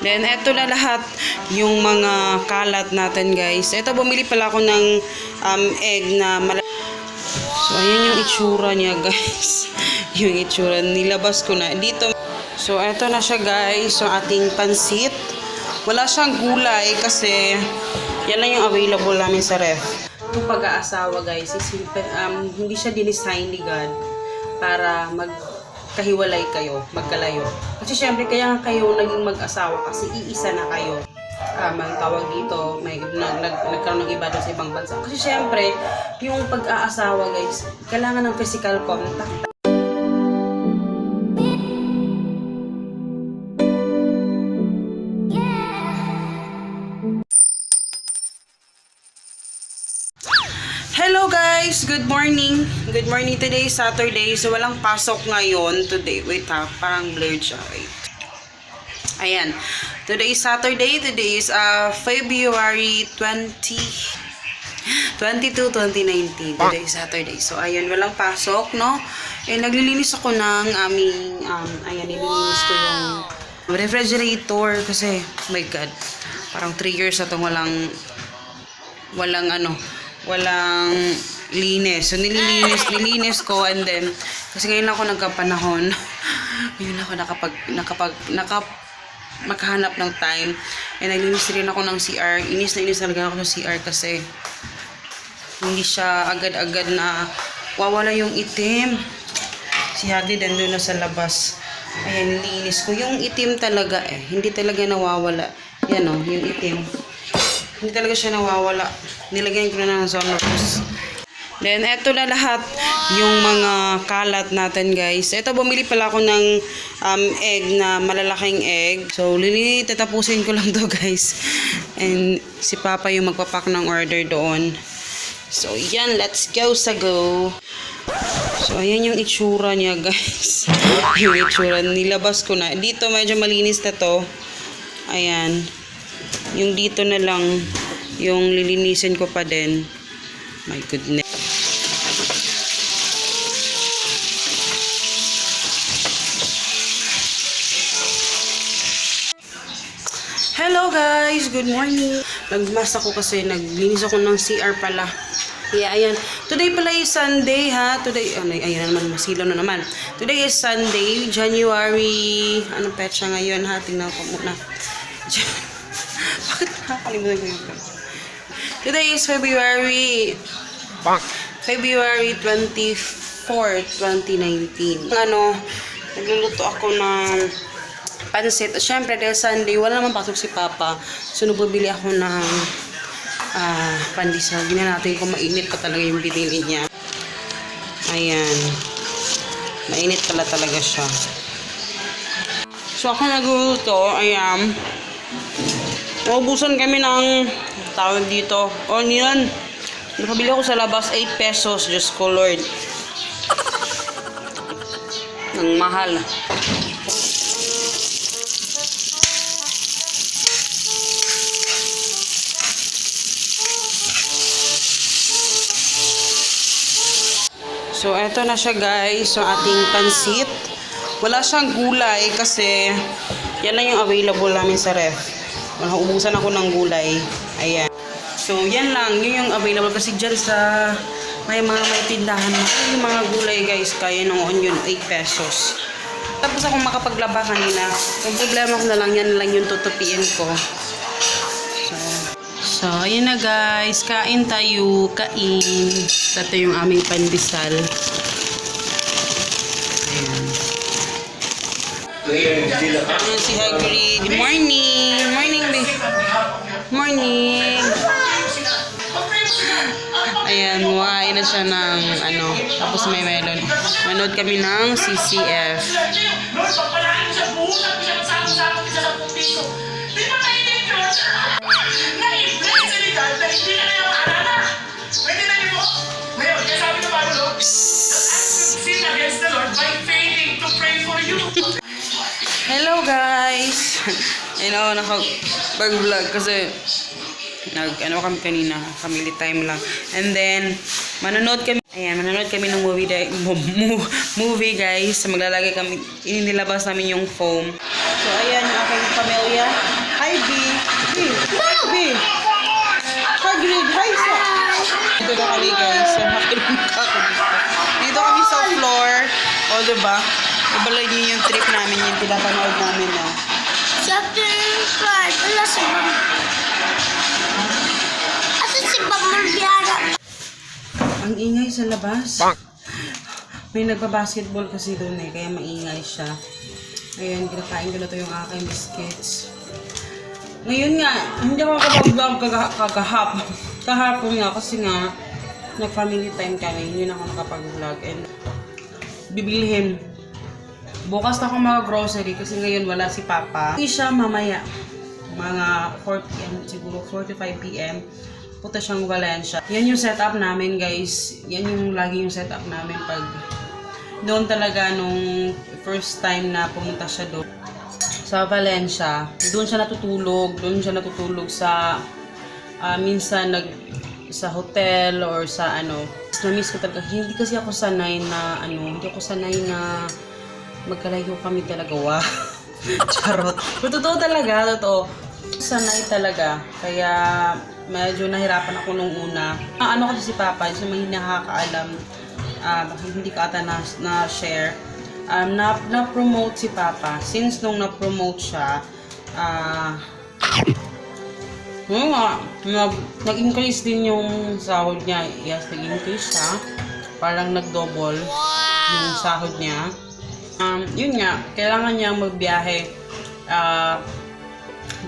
Then, eto na lahat yung mga kalat natin, guys. Eto, bumili pala ako ng egg na malaki. So, ayan yung itsura niya, guys. Yung itsura. Nilabas ko na. Dito. So, eto na siya, guys. Yung ating pansit. Wala siyang gulay kasi yan lang yung available namin sa ref. Itong pag-aasawa, guys, is, hindi siya dinesign ni God para magkahiwalay kayo, magkalayo. Kasi syempre, kaya nga kayo naging mag-asawa kasi iisa na kayo. May tawag dito, nagkaroon ng iba doon sa ibang bansa. Kasi syempre, yung pag-aasawa, guys, kailangan ng physical contact. Hello guys! Good morning! Good morning today, Saturday. So walang pasok ngayon today. Wait ha, parang blurred siya. Wait. Ayan. Today is Saturday. Today is February 22, 2019. Today is Saturday. So ayan, walang pasok, no? Eh, naglilinis ako ng aming, ayan, nililinis ko yung refrigerator kasi, oh my God, parang 3 years na itong walang linis. So, nilinis ko, and then, kasi ngayon ako nagkapanahon, ngayon ako makahanap ng time, and naglinis rin ako ng CR. Inis talaga ako sa CR kasi, hindi siya agad-agad na wawala yung itim. Si Hagrid nandun na sa labas. Ayan, nilinis ko. Yung itim talaga hindi talaga nawawala. Yan o, yung itim. Hindi talaga siya nawawala. Nilagyan ko na ng Sonrox. Then, eto na lahat yung mga kalat natin, guys. Eto, bumili pala ako ng egg na malalaking egg. So, tatapusin ko lang to, guys. And si Papa yung magpapak ng order doon. So, yan. Let's go sa go. So, ayan yung itsura niya, guys. Yung itsura. Nilabas ko na. Dito, medyo malinis na to. Ayan. Yung dito na lang, yung lilinisin ko pa din. My goodness. Hello guys! Good morning! Nagmas ako kasi naglinis ako ng CR pala. Yeah, ayan. Today pala is Sunday, ha? Today, ayan naman, masilaw na naman. Today is Sunday, January, anong petsa ngayon, ha? Tingnan ko muna. Bakit nakakalimutan ko yun? Today is February 24, 2019. Nagluluto ako ng pansit. Siyempre, dahil Sunday, wala naman pasok si Papa. So, nagbibili ako ng pandesal. Gina natin kung mainit pa talaga yung binili niya. Ayan. Mainit pala talaga siya. So, ako nagluluto. Ayan. Naubusan kami ng tawag dito. Onion. Nakabili ako sa labas 8 pesos. Diyos ko, Lord. Ang mahal. So, eto na siya, guys. So, ating pansit. Wala siyang gulay kasi yan lang yung available namin sa ref. Ubusan ako ng gulay. Ayan. So, yan lang. Yun yung available. Kasi dyan sa may tindahan na yung mga gulay, guys. Kaya ng onion, 8 pesos. Tapos akong makapaglaba kanina. Yung problema ko na lang, yan lang yung tutupiin ko. So, ayan na, guys. Kain tayo. Kain. Ito yung aming pandesal. Ayan. Ayan si Hagrid. Good morning. Morning, babe. Morning. Ayan, muhain na siya ng tapos may melon. Manood kami ng CCF. Hello guys! Nakapag-vlog kasi kami kanina, family time lang. And then, manonood kami ng movie guys. Maglalagay kami, inilabas namin yung foam. So, ayan yung aking pamilya. diba? Ibalay niyo yung trip namin, yung pinapanood namin, no? Shopping cart. Wala si Bam. Asan si Bam Marbiara? Ang ingay sa labas. May nagpa-basketball kasi doon eh, kaya maingay siya. Ayun, kinakain ko na to yung aking biscuits. Ngayon nga, hindi ako nakapag-vlog kahapon nga kasi nga, nag-family time kami, hindi na ako nakapag-vlog and bibilhin. Bukas na ako mga-grocery kasi ngayon wala si Papa. Hindi siya mamaya, mga 4 p.m. siguro, 4 to 5 p.m. Punta siyang Valencia. Yan yung setup namin guys. Yan yung lagi yung setup namin pag doon talaga nung first time na pumunta siya doon sa Valencia. Doon siya natutulog sa minsan sa hotel or sa ano. Na-miss ko talaga. Hindi kasi ako sanay na hindi ako sanay na magkalayo kami talaga. Wow. Charot. Pero totoo talaga, totoo. Sanay talaga. Kaya medyo nahirapan ako nung una. Ano kasi si Papa, kasi may nakakaalam. Hindi ka ata na-share. Na-promote si Papa. Since nung na-promote siya, nag-increase din yung sahod niya. Yes, nag-increase siya. Parang nag-double yung sahod niya. Yun nga, kailangan niya magbiyahe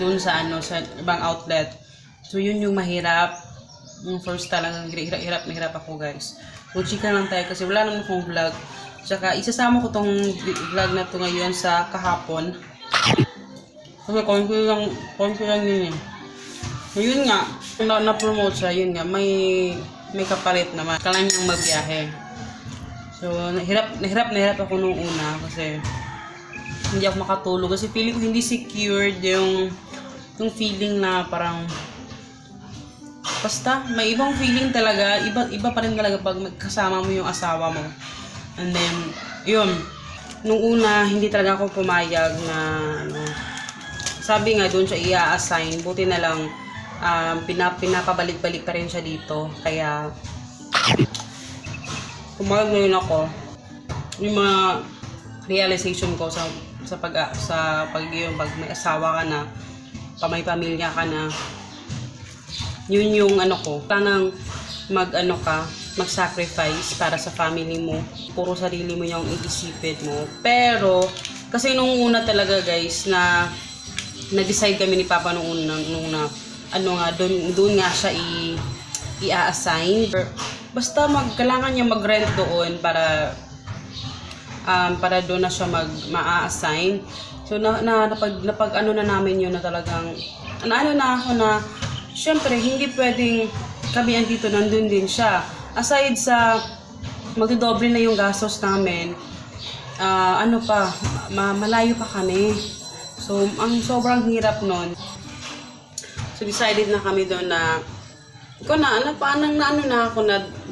doon sa ibang outlet. So yun yung mahirap. Yung first talagang hirap na hirap ako guys. Chika lang tayo kasi wala naman akong vlog. Tsaka isasama ko tong vlog na to ngayon sa kahapon. Kasi konti lang yun eh. Yun nga, na-promote siya, yun nga, may kapalit naman. Kailangan niyang magbiyahe. So, nahirap ako nung una kasi hindi ako makatulog. Kasi feeling ko hindi secured yung feeling na parang basta, may ibang feeling talaga. Iba pa rin talaga pag kasama mo yung asawa mo. And then, yun. Nung una, hindi talaga ako pumayag na, sabi nga, doon siya i-assign. Buti na lang, pinapabalik-balik pa rin siya dito. Kaya, pumayag ngayon ako. Yung mga realization ko sa pag may asawa ka na, may pamilya ka na, yun yung tanang mag-sacrifice para sa family mo. Puro sarili mo yung iisipin mo. Pero, kasi nung una talaga guys, na nag-decide kami ni Papa nung doon nga siya i-assign. Basta kailangan niya mag-rent doon para doon na siya ma-assign. So, napag na namin yun na talagang, na ako na, syempre, hindi pwedeng kami andito, nandun din siya. Aside sa magdodoble na yung gastos namin, malayo pa kami. So, ang sobrang hirap nun. So, decided na kami doon na, na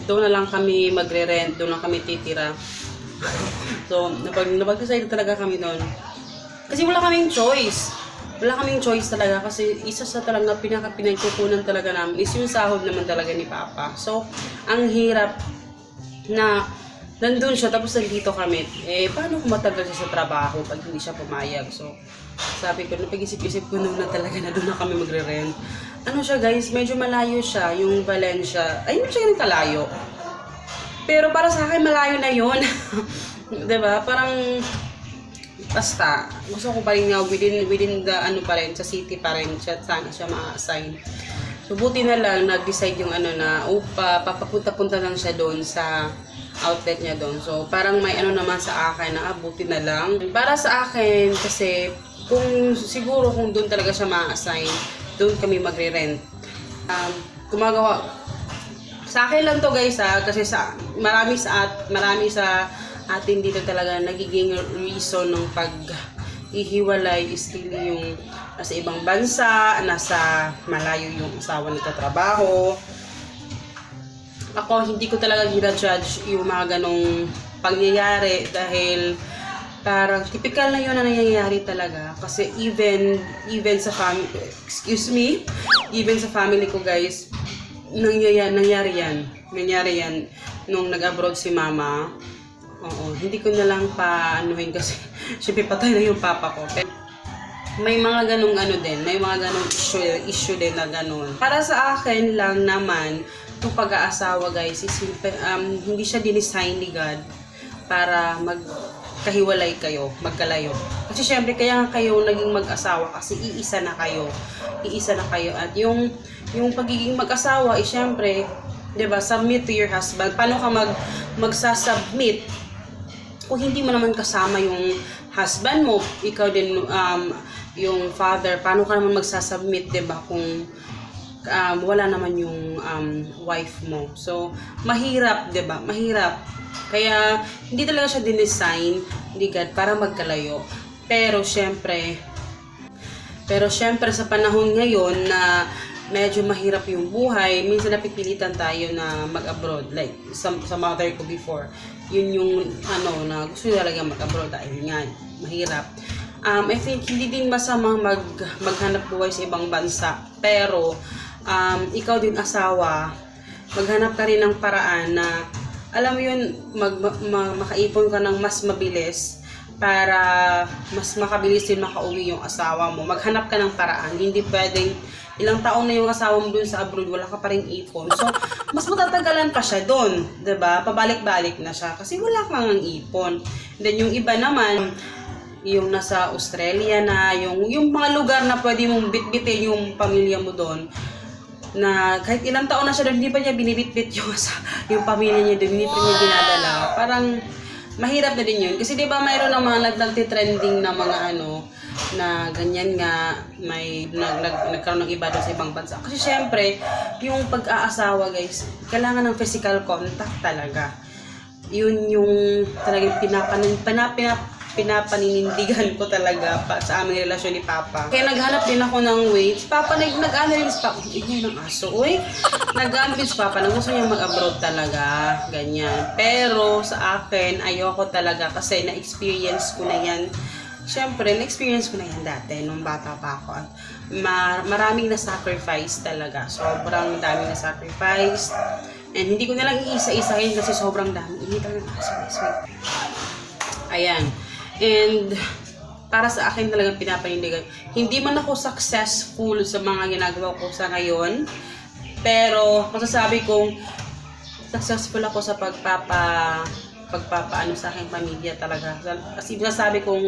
doon na lang kami magre-rent, doon lang kami titira. So, napag-decide talaga kami doon. Kasi wala kaming choice. Wala kaming choice talaga kasi isa sa talaga pinagkukunan talaga namin is yung sahod naman talaga ni Papa. So, ang hirap na nandun siya tapos nandito kami. Paano kung matagal siya sa trabaho pag hindi siya pumayag? So, sabi ko, napag-isip-isip ko na talaga na doon na kami magre-rent. Siya guys, medyo malayo siya, yung Valencia. Ay, hindi siya ganun kalayo. Pero para sa akin, malayo na yun. Diba? Parang basta, gusto ko pa rin nga within the pa rin, sa city pa rin siya, sana siya ma-assign. So, buti na lang, nag-decide yung papapunta-punta lang siya doon sa outlet niya doon. So, parang may naman sa akin na, buti na lang. Para sa akin, kasi, siguro kung doon talaga siya ma-assign, doon kami magre-rent. Gumagawa, sa akin lang to guys kasi marami sa atin dito talaga nagiging reason ng pag-ihiwalay is really yung nasa ibang bansa, nasa malayo yung asawa nagtatrabaho. Ako, hindi ko talaga gina-judge yung mga ganong pangyayari dahil parang typical na yun na nangyayari talaga. Kasi even sa family ko guys, nangyari yan nung nag-abroad si Mama. Oo, hindi ko na lang pa-anuhin kasi syempre patay na yung papa ko. Pero may mga ganong ano din, may mga ganong issue din na ganon. Para sa akin lang naman, itong pag-aasawa guys, is, hindi siya dinesign ni God para magkahiwalay kayo, magkalayo. Kasi syempre kaya nga kayo naging mag-asawa kasi iisa na kayo. Iisa na kayo. At yung pagiging mag-asawa is syempre, 'di ba, submit to your husband. Paano ka magsasubmit kung hindi mo naman kasama yung husband mo, ikaw din yung father, paano ka naman magsasubmit, 'di ba, kung wala naman yung wife mo. So, mahirap, 'di ba? Mahirap. Kaya hindi talaga siya dinesign ni God para magkalayo. Pero syempre sa panahon ngayon na medyo mahirap yung buhay, minsan napipilitan tayo na mag-abroad. Like, sa mother ko before, yun yung na gusto talaga mag-abroad dahil nga, mahirap. I think hindi din masamang maghanap buhay sa ibang bansa. Pero, ikaw din asawa, maghanap ka rin ng paraan na, alam mo yun, makaipon ka ng mas mabilis para mas makabilis din makauwi yung asawa mo. Maghanap ka ng paraan. Hindi pwedeng ilang taon na yung asawa mo dun sa abroad, wala ka pa rin ipon. So, mas matatagalan pa siya dun, 'di ba? Pabalik-balik na siya kasi wala kang ipon. Then yung iba naman, yung nasa Australia na, yung mga lugar na pwede mong bitbitin yung pamilya mo doon, na kahit ilang taon na siya doon, hindi pa niya binibitbit yung pamilya niya doon, hindi pa niya ginadala. Parang mahirap na din yun. Kasi di ba mayroon ng mga nagti-trending na mga na ganyan nga, may nagkaroon ng iba doon sa ibang bansa. Kasi syempre, yung pag-aasawa guys, kailangan ng physical contact talaga. Yun yung talagang pinapaninindigan ko talaga sa aming relasyon ni Papa. Kaya naghanap din ako ng way. Si Papa, nag-ano rin si Papa. Ingay ng aso, uy. Nag-ano din si Papa, na gusto niya mag-abroad talaga. Ganyan. Pero sa akin, ayoko talaga kasi na-experience ko na yan. Siyempre, na-experience ko na yan dati nung bata pa ako. At maraming na-sacrifice talaga. Sobrang daming na-sacrifice. And hindi ko nalang iisa-isahin kasi sobrang dami. Hindi talaga nakasabay. Ayan. And para sa akin talagang pinapanindigan. Hindi man ako successful sa mga ginagawa ko sa ngayon, pero masasabi kong successful ako sa pagpapaano sa aking pamilya talaga. Kasi masasabi kong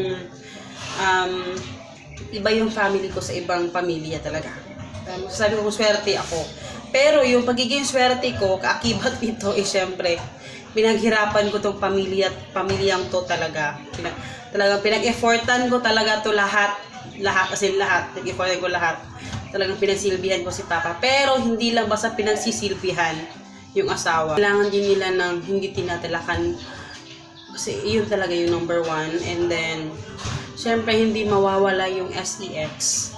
iba yung family ko sa ibang pamilya talaga. Masasabi kong swerte ako. Pero yung pagiging swerte ko, kaakibat nito is syempre pinaghirapan ko tong pamilyang to talaga. Talagang pinag-effortan ko talaga to lahat kasi lahat, nag-effortan ko lahat. Talagang pinagsilbihan ko si Papa. Pero hindi lang basta pinagsisilbihan yung asawa. Kailangan din nila ng hindi tinatalakan kasi yun talaga yung number one. And then, syempre hindi mawawala yung SEX.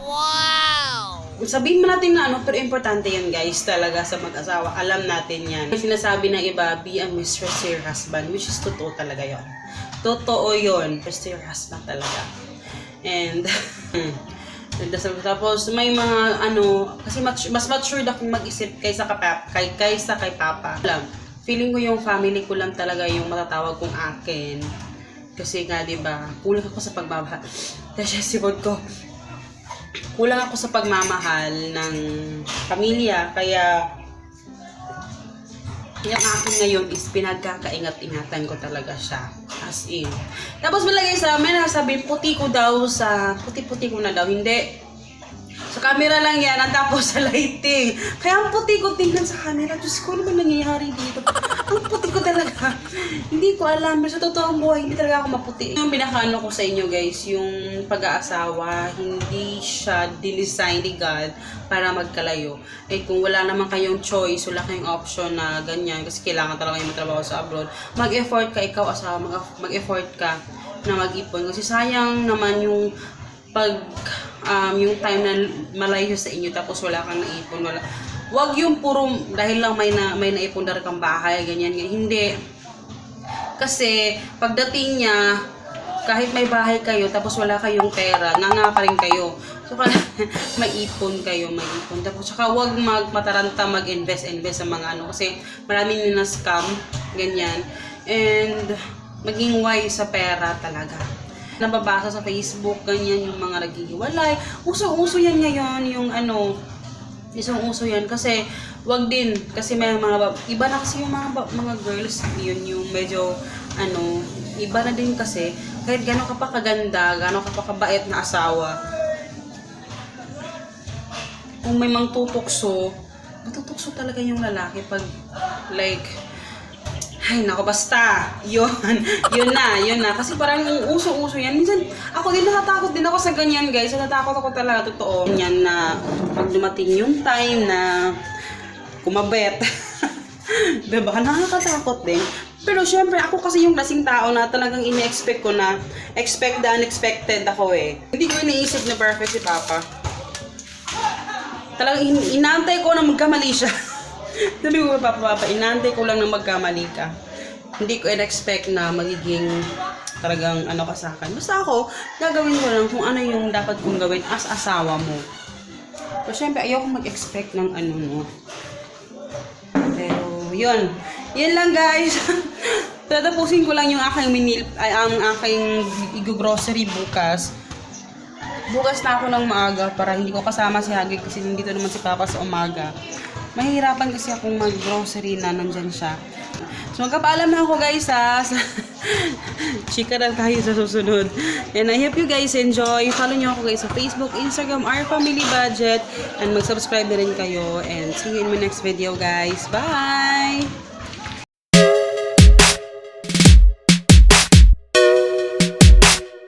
Wow! Sabihin mo natin na pero importante yan guys talaga sa mag-asawa. Alam natin yan. Sinasabi ng iba, be a mistress to your husband, which is totoo talaga yon. Totoo yun. Mistress to your husband talaga. And, tapos may mga kasi mas matured akong mag-isip kaysa kay Papa. Alam, feeling ko yung family ko lang talaga yung matatawag kong akin. Kasi nga, diba, kulang ako sa pagmamahal. Kasi sipod ko, kulang ako sa pagmamahal ng pamilya, kaya yung akin ngayon is pinagkakaingat-ingatan ko talaga siya. As in. Tapos malagay sa amin, sabi, puti ko na daw. Hindi. Sa camera lang yan, at tapos sa lighting. Kaya ang puti ko tingnan sa camera. Diyos ko, ano ba nangyayari dito? Ang puti ko talaga. Hindi ko alam. Pero sa totoong buhay, hindi talaga ako maputi. Yung pinakaano ko sa inyo guys, yung pag-aasawa, hindi siya dinesign ni God para magkalayo. Eh kung wala naman kayong choice, wala kayong option na ganyan, kasi kailangan talaga yung matrabaho sa abroad, mag-effort ka, ikaw asawa, mag-effort ka na mag-ipon. Kasi sayang naman yung yung time na malayo sa inyo tapos wala kang naipon, wag yung puro dahil lang may naipon na kang bahay, ganyan. Hindi. Kasi pagdating niya, kahit may bahay kayo tapos wala kayong pera, nga pa rin kayo. So maipon kayo. Tapos saka wag mataranta mag-invest sa mga kasi maraming na scam, ganyan. and maging wise sa pera talaga. Nababasa sa Facebook, ganyan yung mga naghihiwalay. Uso-uso yan ngayon, yung ano, isang-uso yan. Kasi, wag din, kasi may mga, iba na kasi yung mga girls, yun yung medyo, ano, iba na din kasi, kahit gano'n ka pa kaganda, gano'n ka pa kabait na asawa, kung may mang tutukso, matutukso talaga yung lalaki pag, like, ay, nako, basta. Yun na. Kasi parang uso-uso yan. Minsan, ako din natatakot din ako sa ganyan, guys. Natatakot ako talaga, totoo. Yan na, pag dumating yung time na kumabet, diba? Nakakatakot din. Pero syempre, ako kasi yung klaseng tao na talagang ine-expect ko na expect the unexpected ako eh. Hindi ko iniisip na perfect si Papa. Talagang inaantay ko na magkamali siya. Sabi ko, Papa, inaantay ko lang na magkamali ka. Hindi ko in-expect na magiging talagang ano ka sa akin. Basta ako, gagawin ko lang kung ano yung dapat kong gawin as asawa mo. So, syempre, ayoko mag-expect ng ano, no. Pero, yun. Yan lang, guys. Tatapusin ko lang yung aking ang aking grocery bukas. Bukas na ako ng maaga para hindi ko kasama si Hagrid kasi nandito naman si Papa sa umaga. Mahihirapan kasi akong mag-grocery na nandyan siya. So magkapaalam na ako guys ha. Chika na tayo sa susunod. And I hope you guys enjoy. Follow nyo ako guys sa Facebook, Instagram, Our Family Budget. And mag-subscribe na rin kayo. And see you in my next video guys. Bye!